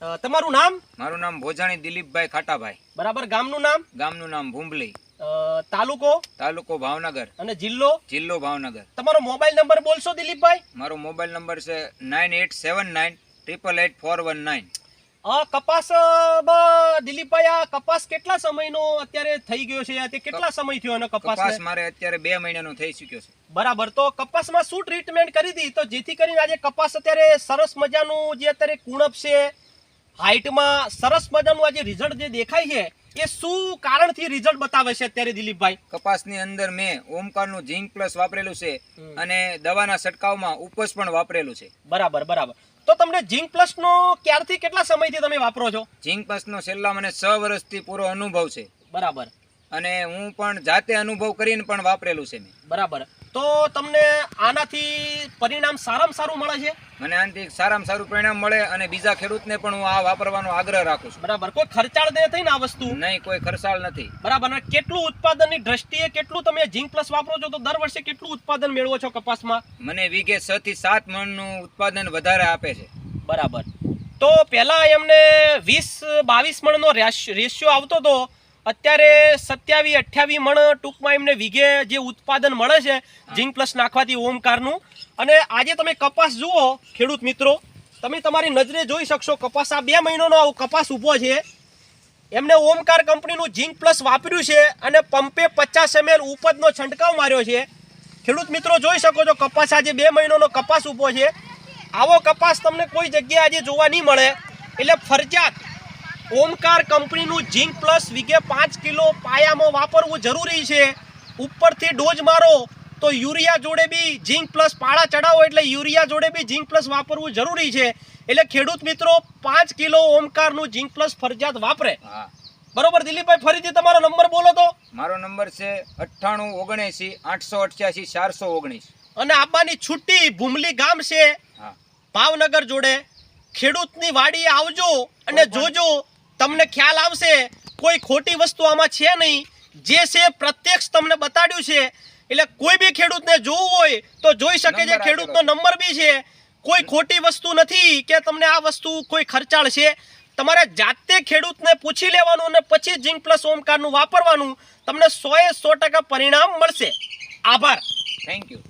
તમારું નામ? મારું નામ ભોજાણી દિલીપભાઈ ખાટાભાઈ. બરાબર. ગામનું નામ? ગામનું નામ ભૂંભલી. તાલુકો? તાલુકો ભાવનગર. અને જિલ્લો? જિલ્લો ભાવનગર. તમારો મોબાઈલ નંબર બોલશો દિલીપભાઈ? મારો મોબાઈલ નંબર છે 9879888419. કપાસ દિલીપભાઈ, આ કપાસ કેટલા સમયનો અત્યારે થઈ ગયો છે? તે કેટલા સમય થયો અને કપાસ મારે અત્યારે 2 મહિનાનો થઈ ચૂક્યો છે. બરાબર. તો કપાસમાં શું ટ્રીટમેન્ટ કરી હતી તો જેથી કરીને આજે કપાસ અત્યારે સરસ મજાનું જે અત્યારે કુણપ છે, હાઈટમાં સરસ મજાનું આજે રિઝલ્ટ જે દેખાય છે, એ શું કારણથી રિઝલ્ટ બતાવે છે અત્યારે દિલીપભાઈ? કપાસની અંદર મેં ઓમકારનું ઝીંક પ્લસ વાપરેલું છે અને દવાના છંટકાવમાં ઉપસ પણ વાપરેલું છે. બરાબર બરાબર. તો તમને ઝીંક પ્લસ નો ક્યારથી કેટલા સમયથી તમે વાપરો છો? ઝીંક પ્લસ નો છેલ્લા મને 6 વર્ષથી પૂરો અનુભવ છે. બરાબર. અને હું પણ જાતે અનુભવ કરીને પણ વાપરેલું છે મેં. બરાબર. તો તમને આનાથી પરિણામ સારામાં સારું મળે છે? મને આનાથી સારામાં સારું પરિણામ મળે અને બીજા ખેડૂતને પણ હું આ વાપરવાનો આગ્રહ રાખું છું. બરાબર. કોઈ ખર્ચાળ દે થઈ ને આ વસ્તુ? નહીં, કોઈ ખર્ચાળ નથી. બરાબર. અને કેટલું ઉત્પાદનની દ્રષ્ટિએ કેટલું તમે ઝીંક પ્લસ વાપરો છો તો દર વર્ષે કેટલું ઉત્પાદન મેળવો છો કપાસમાં? મને વીઘે 6 થી 7 મણનું ઉત્પાદન વધારે આપે છે. બરાબર. તો પહેલા એમને 20-22 મણનો રેશિયો આવતો હતો, અત્યારે 27-28 મણ ટૂંકમાં એમને વીઘે જે ઉત્પાદન મળે છે ઝીંક પ્લસ નાખવાથી ઓમકારનું. અને આજે તમે કપાસ જુઓ ખેડૂત મિત્રો, તમે તમારી નજરે જોઈ શકશો કપાસ આ 2 મહિનાનો કપાસ ઊભો છે. એમને ઓમકાર કંપનીનું ઝીંક પ્લસ વાપર્યું છે અને પંપે 50 ml ઉપજનો છંટકાવ માર્યો છે. ખેડૂત મિત્રો જોઈ શકો છો કપાસ આજે 2 મહિનાનો કપાસ ઊભો છે. આવો કપાસ તમને કોઈ જગ્યાએ આજે જોવા નહીં મળે. એટલે ફરજિયાત ઓમકાર કંપનીનું ઝીંક પ્લસ વીઘે 5 કિલો પાયામાં વાપરવું જરૂરી છે. ઉપરથી ડોઝ મારો તો યુરિયા જોડે બી ઝીંક પ્લસ પાળા ચડાવો એટલે યુરિયા જોડે બી ઝીંક પ્લસ વાપરવું જરૂરી છે. એટલે ખેડૂત મિત્રો 5 કિલો ઓમકારનું ઝીંક પ્લસ ફરજિયાત વાપરે. બરોબર દિલીપભાઈ, ફરીથી તમારો નંબર બોલો તો. મારો નંબર છે 9879 888 419. અને આબાની છુટ્ટી ભૂમલી ગામ છે ભાવનગર જોડે. ખેડૂતની વાડીએ આવજો અને જોજો, તમને ખ્યાલ આવશે કોઈ ખોટી વસ્તુ આમાં છે નહીં. જે છે પ્રત્યક્ષ તમને બતાડ્યું છે. એટલે કોઈ બી ખેડૂતને જોવું હોય તો જોઈ શકે છે. ખેડૂતનો નંબર બી છે. કોઈ ખોટી વસ્તુ નથી કે તમને આ વસ્તુ કોઈ ખર્ચાળ છે. તમારે જાતે ખેડૂતને પૂછી લેવાનું અને પછી ઝીંક પ્લસ ઓમકારનું વાપરવાનું. તમને 100% પરિણામ મળશે. આભાર. Thank you.